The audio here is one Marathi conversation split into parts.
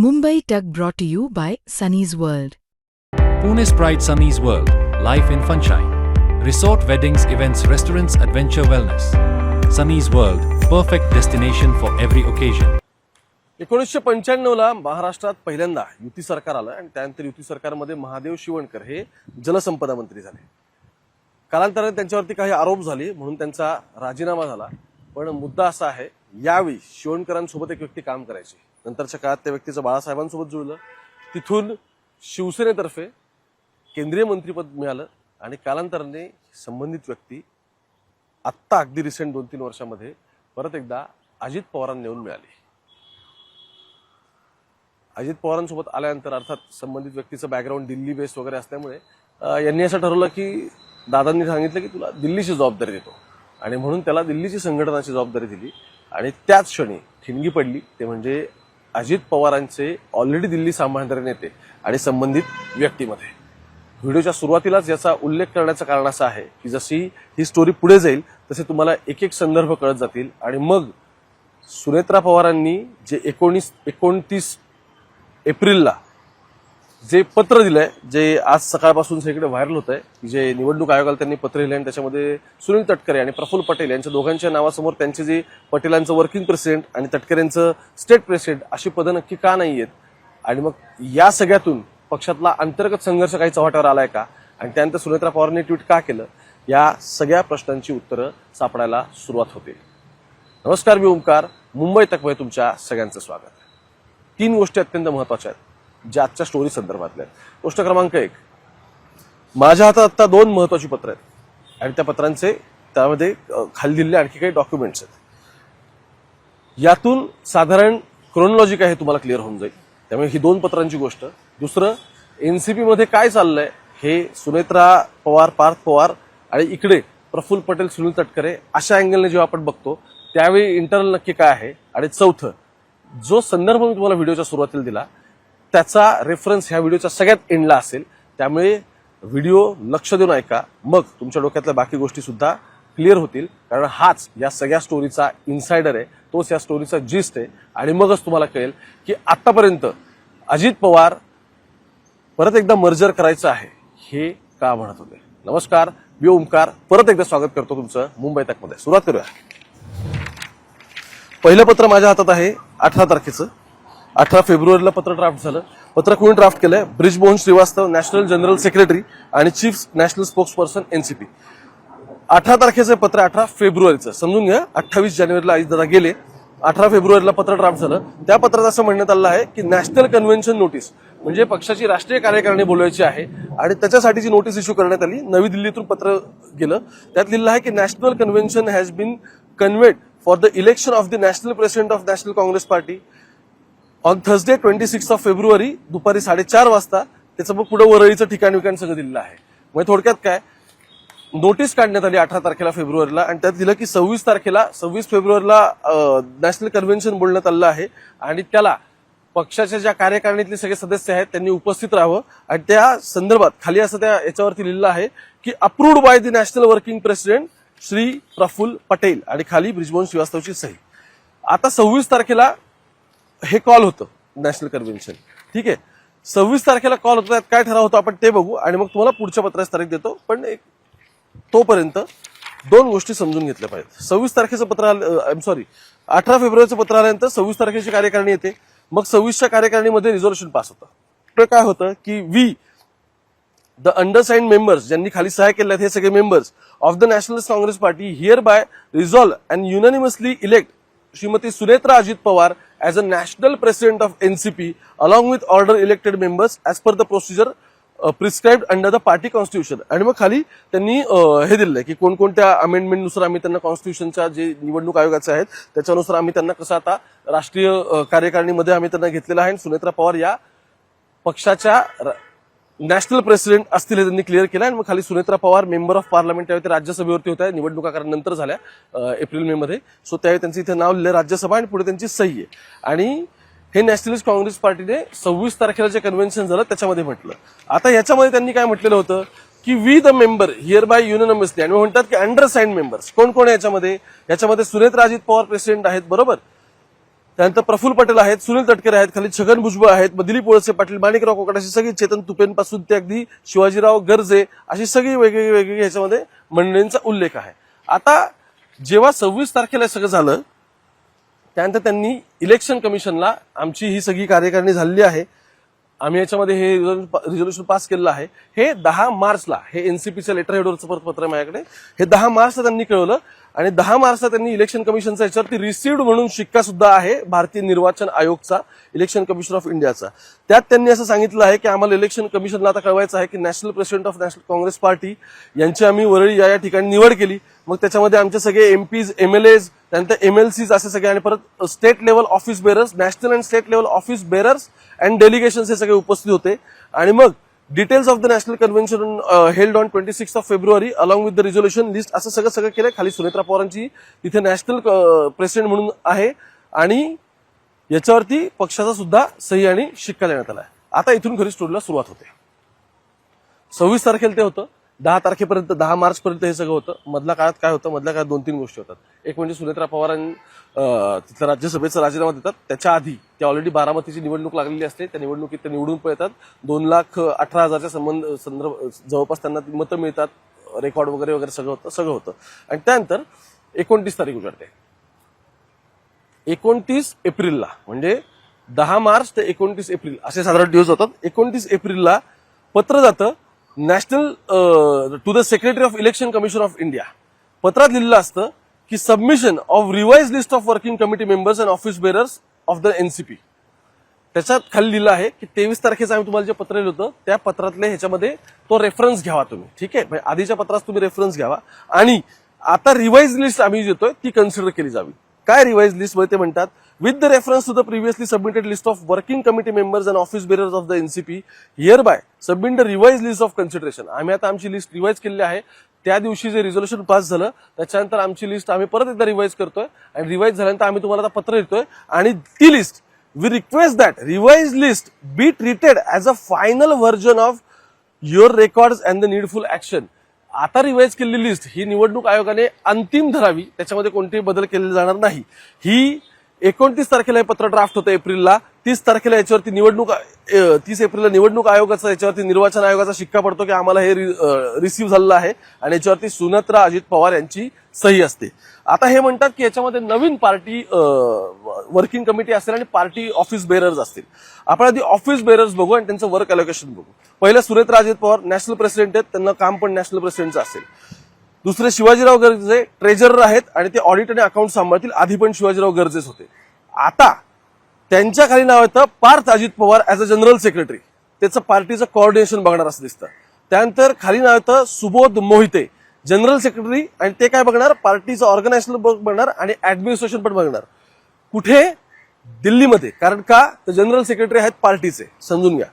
Mumbai Tug brought to you by Sunny's World. Pune's Pride Sunny's World, life in Funshine. Resort weddings, events, restaurants, adventure wellness. Sunny's World, perfect destination for every occasion. 1995 ला महाराष्ट्रात पहिल्यांदा युती सरकार आलं आणि त्यानंतर युती सरकारमध्ये महादेव शिवणकर हे जलसंपदा मंत्री झाले. कालांतराने त्यांच्यावरती काही आरोप झाले म्हणून त्यांचा राजीनामा झाला. पण मुद्दा असा आहे, यावेळी शिवणकरांसोबत एक व्यक्ती काम करायची. नंतरच्या काळात त्या व्यक्तीचं बाळासाहेबांसोबत जुळलं. तिथून शिवसेनेतर्फे केंद्रीय मंत्रीपद मिळालं आणि कालांतराने संबंधित व्यक्ती आत्ता अगदी रिसेंट 2-3 वर्षांमध्ये परत एकदा अजित पवारांना येऊन मिळाली. अजित पवारांसोबत आल्यानंतर अर्थात संबंधित व्यक्तीचं बॅकग्राऊंड दिल्ली बेस्ड वगैरे असल्यामुळे यांनी असं ठरवलं की दादांनी सांगितलं की तुला दिल्लीची जबाबदारी देतो आणि म्हणून त्याला दिल्लीची संघटनाची जबाबदारी दिली. आणि त्याच क्षणी ठिणगी पडली ते म्हणजे अजित पवारांचे ऑलरेडी दिल्ली सांभाळणारे नेते आणि संबंधित व्यक्तीमध्ये. व्हिडिओच्या सुरुवातीलाच याचा उल्लेख करण्याचं कारण असं आहे की जशी ही स्टोरी पुढे जाईल तसे तुम्हाला एक एक संदर्भ कळत जातील. आणि मग सुनेत्रा पवारांनी जे 29 एप्रिलला जे पत्र दिलंय, जे आज सकाळपासून सगळीकडे व्हायरल होत आहे, जे निवडणूक आयोगाला त्यांनी पत्र लिहिलंय आणि त्याच्यामध्ये सुनील तटकरे आणि प्रफुल्ल पटेल यांच्या दोघांच्या नावासमोर त्यांचे जे पटेलांचं वर्किंग प्रेसिडेंट आणि तटकरेंचं स्टेट प्रेसिडेंट अशी पदं नक्की का नाही आहेत आणि मग या सगळ्यातून पक्षातला अंतर्गत संघर्ष काही चव्हाट्यावर आलाय का आणि त्यानंतर सुनेत्रा पवारांनी ट्विट का केलं, या सगळ्या प्रश्नांची उत्तरं सापडायला सुरुवात होते. नमस्कार, मी ओमकार. मुंबई तकमध्ये तुमच्या सगळ्यांचं स्वागत. 3 गोष्टी अत्यंत महत्वाच्या आहेत ज्या आजच्या स्टोरी संदर्भातल्या आहेत. गोष्ट क्रमांक 1, माझ्या हातात आता 2 महत्वाची पत्र आहेत आणि त्या पत्रांचे त्यामध्ये खाली दिलेले आणखी काही डॉक्युमेंट्स आहेत. यातून साधारण क्रोनॉलॉजी काय हे तुम्हाला क्लिअर होऊन जाईल. त्यामुळे ही 2 पत्रांची गोष्ट. दुसरं, एनसीपी मध्ये काय चाललंय हे सुनेत्रा पवार, पार्थ पवार आणि इकडे प्रफुल्ल पटेल, सुनील तटकरे अशा अँगलने जेव्हा आपण बघतो त्यावेळी इंटरनल नक्की काय आहे. आणि चौथं, जो संदर्भ मी तुम्हाला व्हिडिओच्या सुरुवातीला दिला त्याचा रेफरन्स ह्या व्हिडिओच्या सगळ्यात एंडला असेल. त्यामुळे व्हिडिओ लक्ष देऊन ऐका, मग तुमच्या डोक्यातल्या बाकी गोष्टी सुद्धा क्लिअर होतील. कारण हाच या सगळ्या स्टोरीचा इन्सायडर आहे, तोच या स्टोरीचा जिस्ट आहे. आणि मगच तुम्हाला कळेल की आतापर्यंत अजित पवार परत एकदा मर्जर करायचं आहे हे का म्हणत होते. नमस्कार, मी ओमकार. परत एकदा स्वागत करतो तुमचं मुंबई तकमध्ये. सुरुवात करूया. पहिलं पत्र माझ्या हातात आहे 18 तारखेचं. 18 फेब्रुवारीला पत्र ड्राफ्ट झालं. पत्र कोणी ड्राफ्ट केलंय? Brijmohan Shrivastava, national general secretary आणि चीफ नॅशनल स्पोक्सपर्सन एनसीपी. 18 तारखेचं पत्र 18 फेब्रुवारीचं समजून घ्या. 28 जानेवारीला आई दादा गेले. 18 फेब्रुवारीला पत्र ड्राफ्ट झालं. त्या पत्रात असं म्हणण्यात आलं आहे की नॅशनल कन्व्हेन्शन नोटीस म्हणजे पक्षाची राष्ट्रीय कार्यकारिणी बोलवायची आहे आणि त्याच्यासाठीची नोटीस इश्यू करण्यात आली. नवी दिल्लीतून पत्र गेलं. त्यात लिहिलं आहे की national convention has been convened for the election of the national president of national Congress party on Thursday 26 February दुपारी 4:30 वाजता. त्याचं मग पुढे वरळीचं ठिकाण विकाण सगळं दिलेलं आहे. म्हणजे थोडक्यात काय, नोटीस काढण्यात आली 18 तारखेला फेब्रुवारीला आणि त्यात दिलं की 26 फेब्रुवारीला नॅशनल कन्व्हेन्शन बोलण्यात आलं आहे आणि त्याला पक्षाच्या ज्या कार्यकारिणीतले सगळे सदस्य आहेत त्यांनी उपस्थित राहावं. आणि त्या संदर्भात खाली असं त्या याच्यावरती लिहिलं आहे की approved by the national working president Shri Praful Patel आणि खाली ब्रिजमोहन श्रीवास्तवची सही. आता 26 तारखेला हे कॉल होतं नॅशनल कन्व्हेन्शन. ठीक आहे, 26 तारखेला कॉल होतो. त्यात काय ठराव होतो आपण ते बघू आणि मग तुम्हाला पुढच्या पत्राची तारीख देतो. पण तोपर्यंत 2 गोष्टी समजून घेतल्या पाहिजेत. 26 तारखेचं पत्र 18 फेब्रुवारीचं पत्र आल्यानंतर 26 तारखेची कार्यकारिणी येते. मग 26च्या कार्यकारिणीमध्ये रिझोल्युशन पास होतं. तर काय होतं की वी द अंडरसाइंड मेंबर्स, ज्यांनी खाली सह्या केल्या हे सगळे members of the national Congress party here by resolve and unanimously elect Shrimati Sunetra Ajit Pawar as a national president of NCP along with order elected members as per the procedure prescribed under the party constitution. आणि मग खाली त्यांनी हे दिलंय की कोणकोणत्या अमेंडमेंटनुसार आम्ही त्यांना कॉन्स्टिट्यूशनच्या जे निवडणूक आयोगाचे आहेत त्याच्यानुसार आम्ही त्यांना कसं आता राष्ट्रीय कार्यकारिणीमध्ये आम्ही त्यांना घेतलेलं आहे. सुनेत्रा पवार या पक्षाच्या नॅशनल प्रेसिडेंट असतील हे त्यांनी क्लिअर केलं. आणि मग खाली Sunetra Pawar member of parliament त्यावेळी ते राज्यसभेवरती होत्या, निवडणुका कारण नंतर झाल्या एप्रिल मे मध्ये. सो त्यावेळी त्यांचं इथे नाव लिहिलं राज्यसभा आणि पुढे त्यांची सही आहे. आणि हे नॅशनलिस्ट काँग्रेस पार्टीने 26 तारखेला जे कन्व्हेन्शन झालं त्याच्यामध्ये म्हटलं. आता याच्यामध्ये त्यांनी काय म्हटलेलं होतं की we the member here by unanimously, आणि म्हणतात की अंडरसाइंड मेंबर्स कोण कोण आहे याच्यामध्ये सुनेत्रा अजित पवार प्रेसिडेंट आहेत, बरोबर. त्यानंतर प्रफुल्ल पटेल आहेत, सुनील तटकरे आहेत, खाली छगन भुजबळ आहेत, मग दिलीप वळसे पाटील, माणिकराव कोकाटे, अशी सगळी चेतन तुपेंपासून ते अगदी शिवाजीराव गर्जे अशी सगळी वेगवेगळी ह्याच्यामध्ये मंडळींचा उल्लेख आहे. आता जेव्हा 26 तारखेला सगळं झालं त्यानंतर त्यांनी इलेक्शन कमिशनला आमची ही सगळी कार्यकारिणी झालेली आहे, आम्ही याच्यामध्ये हे रिझोल्युशन पास केलेलं आहे, हे 10 मार्चला हे एनसीपीच्या लेटर हेडवरचं पत्र आहे माझ्याकडे, हे 10 मार्चला त्यांनी कळवलं आणि 10 मार्चला त्यांनी इलेक्शन कमिशनचा याच्यावरती रिसिव्ड म्हणून शिक्का सुद्धा आहे भारतीय निर्वाचन आयोगचा, इलेक्शन कमिशन ऑफ इंडियाचा. त्यात त्यांनी असं सांगितलं आहे की आम्हाला इलेक्शन कमिशनला आता कळवायचं आहे की national president of national Congress party यांची आम्ही वरळी या ठिकाणी निवड केली, मग त्याच्यामध्ये आमचे सगळे एमपीज, एमएलएज, त्यानंतर एमएलसीज असे सगळे आणि परत state level office bearers, national and state level office bearers and delegation हे सगळे उपस्थित होते. आणि मग details of the national convention held on 26 February along with the resolution list असं सगळं केलं. खाली सुनेत्रा पवारांची तिथे नॅशनल प्रेसिडेंट म्हणून आहे आणि याच्यावरती पक्षाचा सुद्धा सही आणि शिक्का देण्यात आला आहे. आता इथून खरी स्टोरीला सुरुवात होते. 26 तारखेला ते होतं, 10 तारखेपर्यंत 10 मार्च पर्यंत हे सगळं होतं. मधल्या काळात काय होतं, मधल्या काळात 2-3 गोष्टी होतात. एक म्हणजे सुनेत्रा पवारांनी तिथं राज्यसभेचा राजीनामा देतात, त्याच्या आधी त्या ऑलरेडी बारामतीची निवडणूक लागलेली असते, त्या निवडणुकीत ते निवडून पळतात, 2,18,000च्या जवळपास त्यांना मतं मिळतात, रेकॉर्ड वगैरे वगैरे सगळं होतं. आणि त्यानंतर 29 तारीख उजाडते. 29 एप्रिलला म्हणजे 10 मार्च ते 29 एप्रिल असे साधारण दिवस होतात. 29 एप्रिलला पत्र जातं national to the secretary of election commission of India. पत्रात लिहिलेलं असतं की submission of revise list of working committee members and office bearers of the NCP. त्याच्यात खाली लिहिलं आहे की 23 तारखेचं आम्ही तुम्हाला जे पत्र लिहिलं होतं त्या पत्रातले ह्याच्यामध्ये तो रेफरन्स घ्यावा तुम्ही, ठीक आहे, म्हणजे आधीच्या पत्रात तुम्ही रेफरन्स घ्यावा आणि आता रिवाइज लिस्ट आम्ही देतोय ती कन्सिडर केली जावी. काय रिवाइज लिस्ट मध्ये ते म्हणतात, with the reference to the previously submitted list of working committee members and office bearers of the NCP hereby submit the revise list of consideration. आम्ही आता आमची लिस्ट रिवाइज केलेली आहे. त्या दिवशी जे रिझोल्युशन पास झालं त्याच्यानंतर आमची लिस्ट आम्ही परत एकदा रिवाइज करतोय आणि रिवाइज झाल्यानंतर आम्ही तुम्हाला आता पत्र देतोय आणि ती list we request that revise list be treated as a final version of your records and the needful action. आता रिवाइज केलेली लिस्ट ही निवडणूक आयोगाने अंतिम धरावी, त्याच्यामध्ये कोणतेही बदल केले जाणार नाही. ही 29 तारखेला हे पत्र ड्राफ्ट होतं एप्रिलला, 30 तारखेला याच्यावरती 30 एप्रिलला निवडणूक आयोगाचा याच्यावरती निर्वाचन आयोगाचा शिक्का पडतो की आम्हाला हे रिसीव्ह झालेलं आहे आणि याच्यावरती सुनेत्रा अजित पवार यांची सही असते. आता हे म्हणतात की याच्यामध्ये नवीन पार्टी वर्किंग कमिटी असेल आणि पार्टी ऑफिस बेरर्स असतील. आपण आधी ऑफिस बेरर्स बघू आणि त्यांचं वर्क अलोकेशन बघू. पहिलं सुनेत्रा अजित पवार नॅशनल प्रेसिडेंट आहेत, त्यांना काम पण नॅशनल प्रेसिडेंटचं असेल. दुसरे शिवाजीराव गर्जे ट्रेजरर आहेत आणि ते ऑडिट आणि अकाउंट सांभाळतील, आधी पण शिवाजीराव गर्जेच होते. आता त्यांच्या खाली नाव येतं Parth Ajit Pawar as a general secretary, त्याचं पार्टीचं कोऑर्डिनेशन बघणार असं दिसतं. त्यानंतर खाली नाव येतं सुबोध मोहिते जनरल सेक्रेटरी आणि ते काय बघणार, पार्टीचं ऑर्गनायझेशन बघणार आणि ऍडमिनिस्ट्रेशन पण बघणार. कुठे, दिल्लीमध्ये, कारण का तर जनरल सेक्रेटरी आहेत पार्टीचे, समजून घ्या.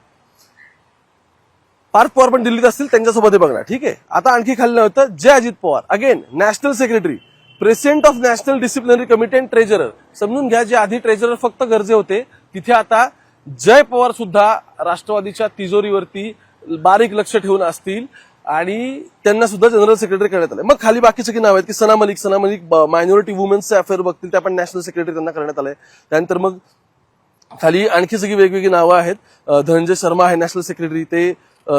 पार्थ पवार पण दिल्लीत असतील, त्यांच्यासोबत हे बघणार, ठीक आहे. आता आणखी खाली नाव येतं Jay Ajit Pawar, again national secretary, president of national disciplinary committee and treasurer. समजून घ्या, जे आधी ट्रेजरर फक्त गर्जे होते तिथे आता जय पवार सुद्धा राष्ट्रवादीच्या तिजोरीवरती बारीक लक्ष ठेवून असतील आणि त्यांना सुद्धा जनरल सेक्रेटरी करण्यात आले. मग खाली बाकी सगळी नाव आहेत की सना मलिक मायनॉरिटी वुमेन्सचे अफेअर बघतील, त्या पण नॅशनल सेक्रेटरी त्यांना करण्यात आले. त्यानंतर मग खाली आणखी सगळी वेगवेगळी नावं आहेत. धनंजय शर्मा आहे नॅशनल सेक्रेटरी, ते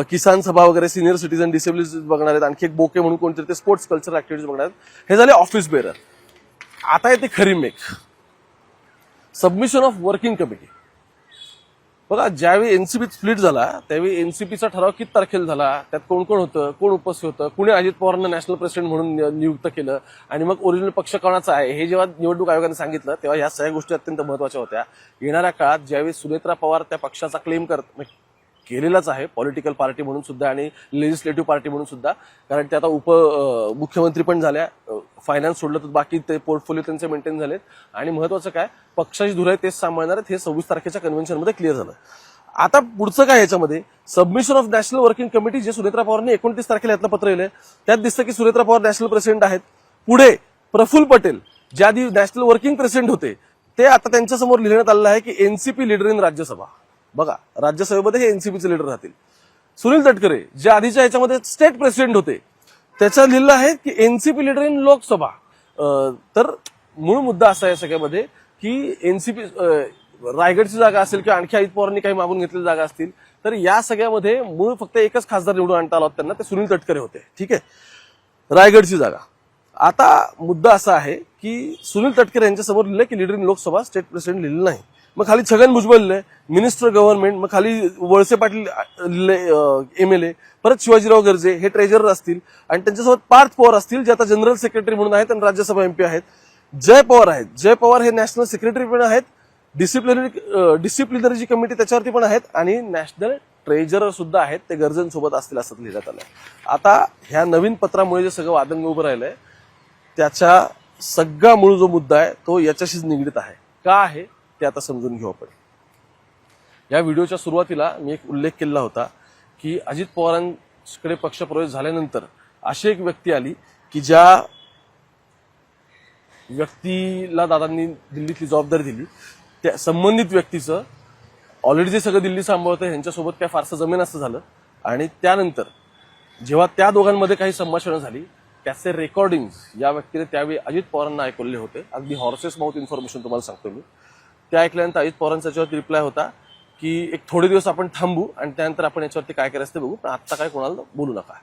किसान सभा वगैरे सिनियर सिटीजन डिसेबिलिटीज बघणार आहेत. आणखी एक बोके म्हणून कोणतरी ते स्पोर्ट्स कल्चर ऍक्टिव्हिटीज बघणार आहेत. हे झाले ऑफिस बेरर. आता येते खरी make, submission of working committee. बघा, ज्यावेळी एनसीपी स्प्लिट झाला त्यावेळी एनसीपीचा ठराव किती तारखेला झाला, त्यात कोण कोण होतं, कोण उपस्थित होतं, कुणी अजित पवारांना नॅशनल प्रेसिडेंट म्हणून नियुक्त केलं आणि मग ओरिजिनल पक्ष कोणाचा आहे हे जेव्हा निवडणूक आयोगाने सांगितलं तेव्हा ह्या सगळ्या गोष्टी अत्यंत महत्वाच्या होत्या. येणाऱ्या काळात ज्यावेळी सुनेत्रा पवार त्या पक्षाचा क्लेम केलेलाच आहे, पॉलिटिकल पार्टी म्हणून सुद्धा आणि लेजिस्लेटिव्ह पार्टी म्हणून सुद्धा, कारण ते आता मुख्यमंत्री पण झाल्या, फायनान्स सोडलं तर बाकी ते पोर्टफोलिओ त्यांचे मेंटेन झालेत आणि महत्वाचं काय, पक्षाची धुरा तेच सांभाळणार आहेत. हे 26 तारखेच्या कन्व्हेन्शनमध्ये क्लिअर झालं. आता पुढचं काय याच्यामध्ये, submission of national working committee जे सुनेत्रा पवारांनी 29 तारखेला यातलं पत्र लिहिलंय त्यात दिसतं की सुनेत्रा पवार नॅशनल प्रेसिडेंट आहेत. पुढे प्रफुल्ल पटेल जे आधी नॅशनल वर्किंग प्रेसिडेंट होते ते आता त्यांच्यासमोर लिहिण्यात आलेलं आहे की एनसीपी लीडर इन राज्यसभा. बघा, राज्यसभेमध्ये हे एनसीपीचे लीडर राहतील. सुनील तटकरे जे आधीच्या याच्यामध्ये स्टेट प्रेसिडेंट होते त्याच्यात लिहिलं आहे की एनसीपी लीडर इन लोकसभा. तर मूळ मुद्दा असा आहे सगळ्यामध्ये की एनसीपी रायगडची जागा असेल किंवा आणखी अजित पवारांनी काही मागून घेतलेली जागा असतील, तर या सगळ्यामध्ये मूळ फक्त एकच खासदार निवडून आणता आला होता त्यांना, ते सुनील तटकरे होते. ठीक आहे, रायगडची जागा. आता मुद्दा असा आहे की सुनील तटकरे यांच्यासमोर लिहिलं की leader in Lok Sabha state president लिहिलं नाही. मग खाली छगन भुजबळ लिहिलंय मिनिस्टर गव्हर्नमेंट, मग खाली वळसे पाटील MLA, परत शिवाजीराव गर्जे हे ट्रेजरर असतील, आणि त्यांच्यासोबत पार्थ पवार असतील जे आता जनरल सेक्रेटरी म्हणून आहेत आणि राज्यसभा MP आहेत. जय पवार आहेत, जय पवार हे नॅशनल सेक्रेटरी पण आहेत, डिसिप्लिनरी कमिटी त्याच्यावरती पण आहेत, आणि नॅशनल ट्रेजरर सुद्धा आहेत, ते गर्जेंसोबत असतील असं लिहिण्यात आलंय. आता ह्या नवीन पत्रामुळे जे सगळं वादंग उभं राहिलंय त्याचा सगळा मूळ जो मुद्दा आहे तो याच्याशीच निगडीत आहे. का आहे ते आता समजून घेऊ आपण. या व्हिडिओच्या सुरुवातीला मी एक उल्लेख केला होता की अजित पवारांकडे पक्षप्रवेश झाल्यानंतर अशी एक व्यक्ती आली की ज्या व्यक्तीला दादांनी दिल्लीतली जबाबदारी दिली, त्या संबंधित व्यक्तीचं ऑलरेडी जे सगळं दिल्ली सांभाळतं ह्यांच्यासोबत काय फारसं जमेन असं झालं, आणि त्यानंतर जेव्हा त्या दोघांमध्ये काही संभाषणं झाली त्याचे रेकॉर्डिंग या व्यक्तीने त्यावेळी अजित पवारांना ऐकवले होते. अगदी हॉर्सेस माउथ इन्फॉर्मेशन तुम्हाला सांगतो मी. त्या ऐकल्यानंतर अजित पवारांचा याच्यावरती रिप्लाय होता की एक थोडे दिवस आपण थांबू आणि त्यानंतर आपण याच्यावरती काय करायचं ते बघू, पण आत्ता काय कोणाला बोलू नका.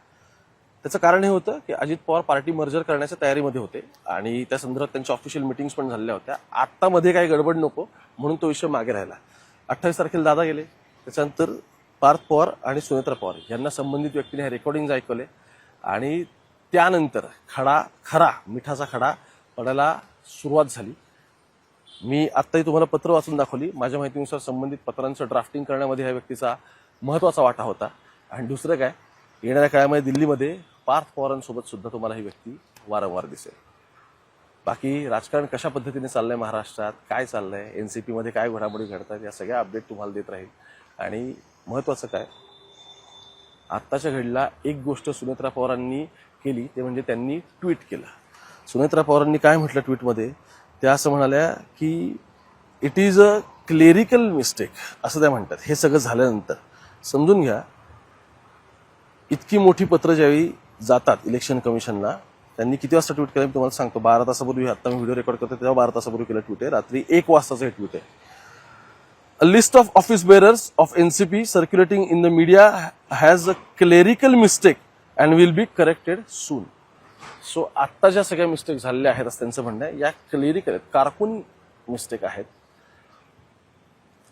त्याचं कारण हे होतं की अजित पवार पार्टी मर्जर करण्याच्या तयारीमध्ये होते आणि त्या संदर्भात त्यांच्या ऑफिशियल मिटिंग्स पण झालेल्या होत्या. आत्ता मध्ये काही गडबड नको म्हणून तो विषय मागे राहिला. 28 तारखेला दादा गेले, त्याच्यानंतर पार्थ पवार आणि सुनेत्रा पवार यांना संबंधित व्यक्तीने हे रेकॉर्डिंग ऐकवले, आणि त्यानंतर खरा मिठाचा खडा पडायला सुरुवात झाली. मी आत्ताही तुम्हाला पत्र वाचून दाखवली. माझ्या माहितीनुसार संबंधित पत्रांचं ड्राफ्टिंग करण्यामध्ये ह्या व्यक्तीचा महत्वाचा वाटा होता. आणि दुसरं काय, येणाऱ्या काळामध्ये दिल्लीमध्ये पार्थ पवारांसोबत सुद्धा तुम्हाला ही व्यक्ती वारंवार दिसेल. बाकी राजकारण कशा पद्धतीने चाललंय महाराष्ट्रात, काय चाललंय, एनसीपी मध्ये काय घडामोडी घडतात, या सगळ्या अपडेट तुम्हाला देत राहील. आणि महत्वाचं काय, आत्ताच्या घडीला एक गोष्ट सुनेत्रा पवारांनी केली ते म्हणजे त्यांनी ट्विट केलं. सुनेत्रा पवारांनी काय म्हटलं ट्विटमध्ये, त्या असं म्हणाल्या की it is a clerical mistake असं त्या म्हणतात. हे सगळं झाल्यानंतर समजून घ्या, इतकी मोठी पत्र ज्यावेळी जातात इलेक्शन कमिशनला, त्यांनी किती वाजता ट्विट केलं मी तुम्हाला सांगतो. 12 तासापूर्वी, आता मी व्हिडिओ रेकॉर्ड करतो तेव्हा 12 तासापूर्वी केलं ट्विट आहे. रात्री 1 वाजताचं हे ट्विट आहे. A list of office bearers of NCP circulating in the media has a clerical mistake and will be corrected soon. So आत्ता ज्या सगळ्या मिस्टेक झालेल्या आहेत असं त्यांचं म्हणणं आहे, या क्लेरिकल आहेत, कारकून मिस्टेक आहेत.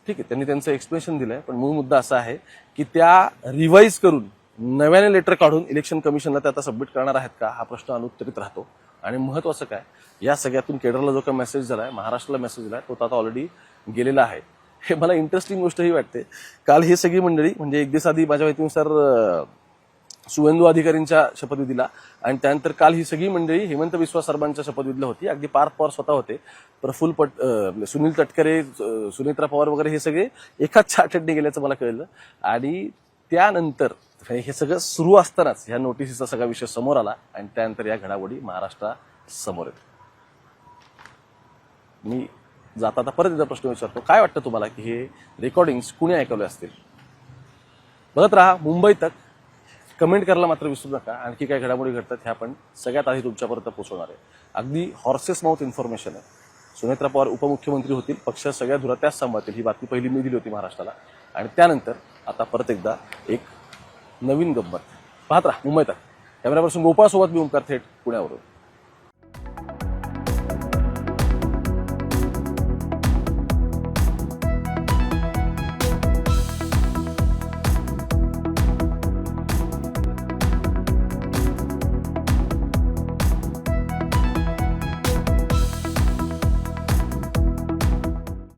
ठीक आहे, त्यांनी त्यांचं एक्सप्लेनेशन दिलंय, पण मूळ मुद्दा असा आहे की त्या रिवाईज करून नव्याने लेटर काढून इलेक्शन कमिशनला ते आता सबमिट करणार आहेत का, हा प्रश्न अनुत्तरित राहतो. आणि महत्वाचं काय, या सगळ्यातून केडरला जो काही मेसेज झालाय, महाराष्ट्राला मेसेज दिलाय, तो आता ऑलरेडी गेलेला आहे. हे मला इंटरेस्टिंग गोष्ट ही वाटते. काल ही सगळी मंडळी म्हणजे एक दिवस आधी माझ्या माहितीनुसार सुवेंदू अधिकारींच्या शपथविधीला, आणि त्यानंतर काल ही सगळी मंडळी हेमंत बिस्वा सर्वांच्या शपथविधीला होती. अगदी पार्थ पवार स्वतः होते, प्रफुल्ल सुनील तटकरे, सुनेत्रा पवार वगैरे हे सगळे एकाच चार्टने गेल्याचं मला कळलं. आणि त्यानंतर हे सगळं सुरू असतानाच ह्या नोटिसीचा सगळा विषय समोर आला, आणि त्यानंतर या घडामोडी महाराष्ट्रासमोर येतात. मी जाता परत एकदा प्रश्न विचारतो, काय वाटतं तुम्हाला की हे रेकॉर्डिंग्स कुणी ऐकवले असतील? बघत राहा मुंबई तक. कमेंट करायला मात्र विसरू नका. आणखी काय घडामोडी घडतात ह्या आपण सगळ्यात आधी तुमच्यापर्यंत पोहोचवणार आहे. अगदी हॉर्सेस माउथ इन्फॉर्मेशन आहे. सुनेत्रा पवार उपमुख्यमंत्री होतील, पक्ष सगळ्या धुरा त्याच सांभाळतील, ही बातमी पहिली मी दिली होती महाराष्ट्राला. आणि त्यानंतर आता परत एकदा एक नवीन गंमत पाहत राहा मुंबई तक. कॅमेरा पर्सन गोपाळ सोबत मी ओंकार थेट पुण्यावरून.